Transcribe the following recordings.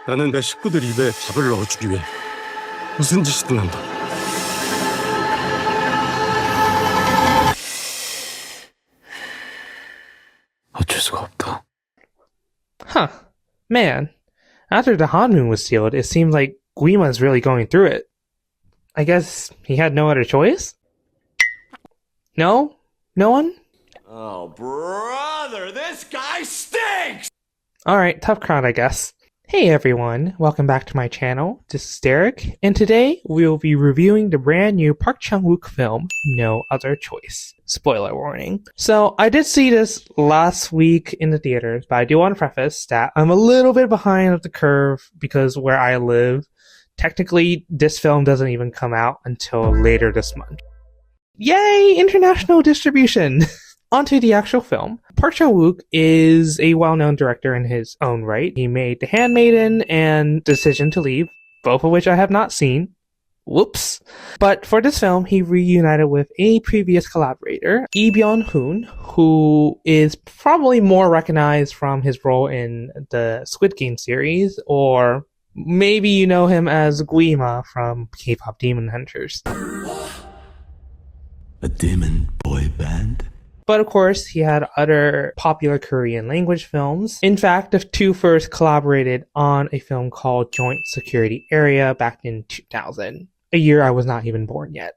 나는 내 식구들 입에 밥을 넣어주기 위해 무슨 짓이든 한다. 어쩔 수가 없다. Huh. Man, after the Hanmoon was sealed, it seems like Guima's really going through it. I guess he had no other choice? No? No one? Oh, brother, this guy stinks! Alright, tough crowd, I guess. Hey everyone, welcome back to my channel. This is Derek, and today we will be reviewing the brand new Park Chan-wook film, No Other Choice. Spoiler warning. So, I did see this last week in the theaters, but I do want to preface that I'm a little bit behind of the curve because where I live, technically this film doesn't even come out until later this month. Yay! International distribution! Onto the actual film. Park Chan-wook is a well-known director in his own right. He made The Handmaiden and Decision to Leave, both of which I have not seen. Whoops. But for this film, he reunited with a previous collaborator, Lee Byung-hun, who is probably more recognized from his role in the Squid Game series, or maybe you know him as Guima from K-pop Demon Hunters. A demon boy band? But of course, he had other popular Korean language films. In fact, the two first collaborated on a film called Joint Security Area back in 2000, a year I was not even born yet.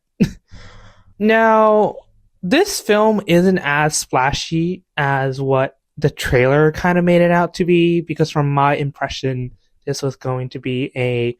Now, this film isn't as splashy as what the trailer kind of made it out to be, because from my impression, this was going to be a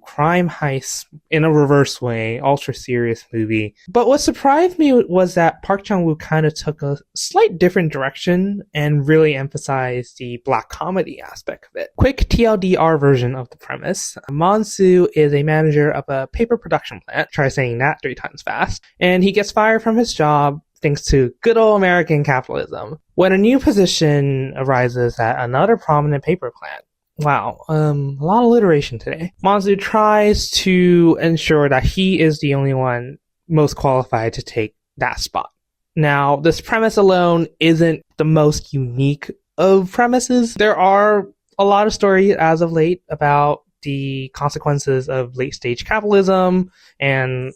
crime heist in a reverse way, ultra serious movie. But what surprised me was that Park Chan-wook kind of took a slight different direction and really emphasized the black comedy aspect of it. Quick TLDR version of the premise. Monsu is a manager of a paper production plant, try saying that 3 times fast, and he gets fired from his job thanks to good old American capitalism, when a new position arises at another prominent paper plant. Wow, a lot of alliteration today. Monsu tries to ensure that he is the only one most qualified to take that spot. Now, this premise alone isn't the most unique of premises. There are a lot of stories as of late about the consequences of late-stage capitalism and,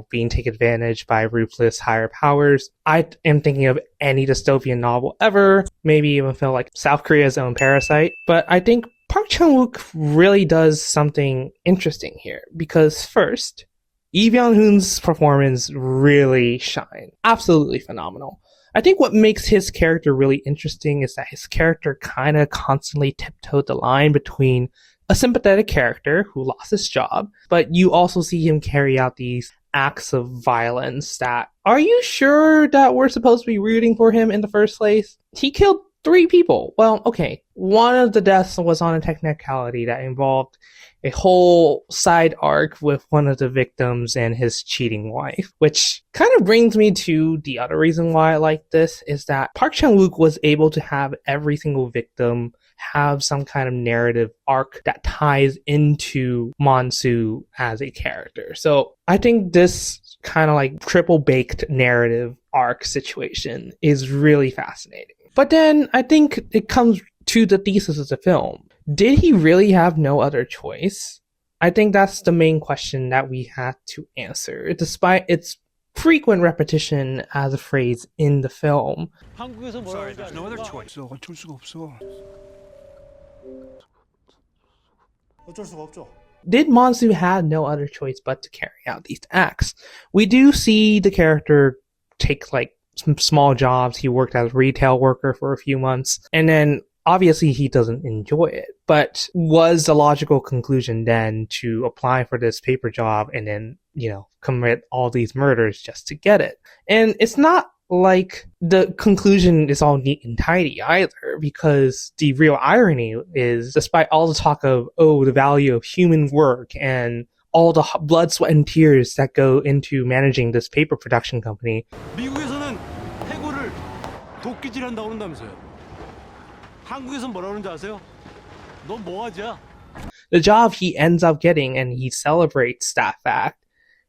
being taken advantage by ruthless higher powers. I am thinking of any dystopian novel ever, maybe even feel like South Korea's own Parasite. But I think Park Chan-wook really does something interesting here, because first, Lee Byung-hun's performance really shines. Absolutely phenomenal. I think what makes his character really interesting is that his character kind of constantly tiptoed the line between a sympathetic character who lost his job, but you also see him carry out these acts of violence that, are you sure that we're supposed to be rooting for him in the first place? He killed 3 people. Well, okay. One of the deaths was on a technicality that involved a whole side arc with one of the victims and his cheating wife, which kind of brings me to the other reason why I like this, is that Park Chan-wook was able to have every single victim have some kind of narrative arc that ties into Monsu as a character. So I think this kind of like triple baked narrative arc situation is really fascinating. But then I think it comes to the thesis of the film. Did he really have no other choice? I think that's the main question that we had to answer, despite its frequent repetition as a phrase in the film. Sorry, there's no other choice. 어쩔 수가 없어. 어쩔 수가 없죠. Did Monsu have no other choice but to carry out these acts? We do see the character take some small jobs. He worked as a retail worker for a few months, and then obviously he doesn't enjoy it. But was the logical conclusion then to apply for this paper job and then, commit all these murders just to get it? And it's not like the conclusion is all neat and tidy either, because the real irony is, despite all the talk of, the value of human work and all the blood, sweat, and tears that go into managing this paper production company, 미국에서는 해고를 도끼질한다고 그런다면서요. 한국에서는 뭐라 그러는지 아세요? 넌 뭐하지야? the job he ends up getting, and he celebrates that fact,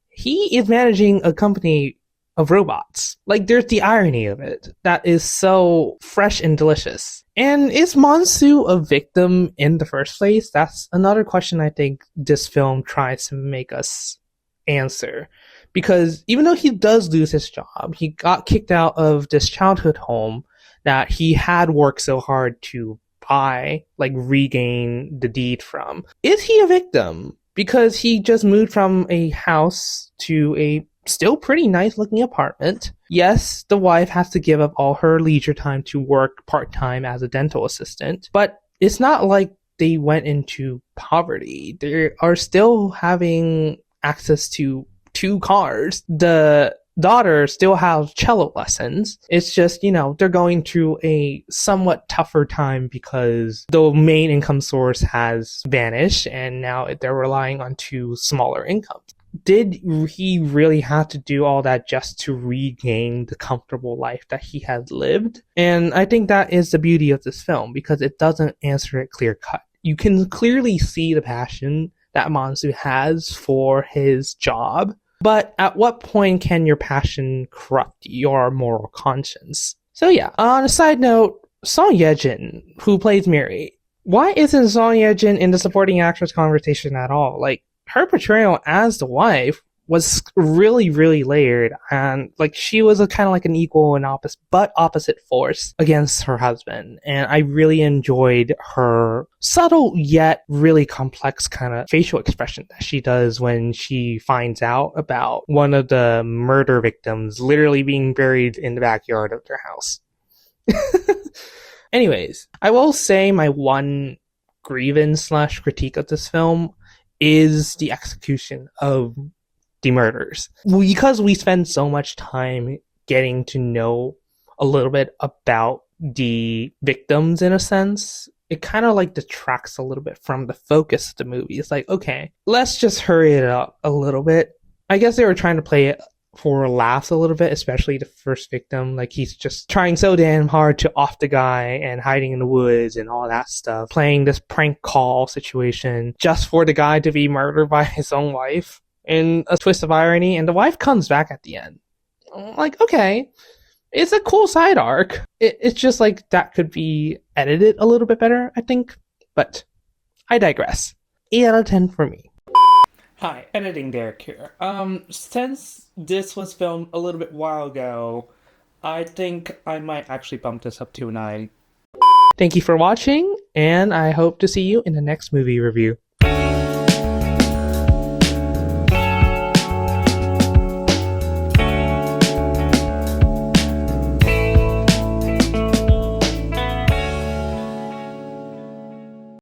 he is managing a company of robots. Like, there's the irony of it that is so fresh and delicious. And is Monsu a victim in the first place? That's another question I think this film tries to make us answer. Because even though he does lose his job, he got kicked out of this childhood home that he had worked so hard to buy, like regain the deed from. Is he a victim? Because he just moved from a house to a still pretty nice looking apartment. Yes, the wife has to give up all her leisure time to work part-time as a dental assistant, but it's not like they went into poverty. They are still having access to 2 cars. The daughter still has cello lessons. It's just, they're going through a somewhat tougher time because the main income source has vanished and now they're relying on 2 smaller incomes. Did he really have to do all that just to regain the comfortable life that he had lived? And I think that is the beauty of this film, because it doesn't answer it clear cut. You can clearly see the passion that Monsu has for his job, but at what point can your passion corrupt your moral conscience? So yeah, on a side note, Song Ye-jin, who plays Miri, why isn't Song Ye-jin in the supporting actress conversation at all? Like, her portrayal as the wife was really, really layered, and like she was a kind of like an equal and opposite force against her husband. And I really enjoyed her subtle yet really complex kind of facial expression that she does when she finds out about one of the murder victims literally being buried in the backyard of their house. Anyways, I will say my one grievance / critique of this film is the execution of the murders. Because we spend so much time getting to know a little bit about the victims in a sense, it kind of like detracts a little bit from the focus of the movie. It's like, okay, let's just hurry it up a little bit. I guess they were trying to play it for laughs a little bit, especially the first victim. Like, he's just trying so damn hard to off the guy and hiding in the woods and all that stuff, playing this prank call situation just for the guy to be murdered by his own wife in a twist of irony. And the wife comes back at the end. I'm like, okay, it's a cool side arc. It's just like that could be edited a little bit better, I think. But I digress. 8 out of 10 for me. Hi, editing Derek here. Since this was filmed a little bit while ago, I think I might actually bump this up to a 9. Thank you for watching, and I hope to see you in the next movie review.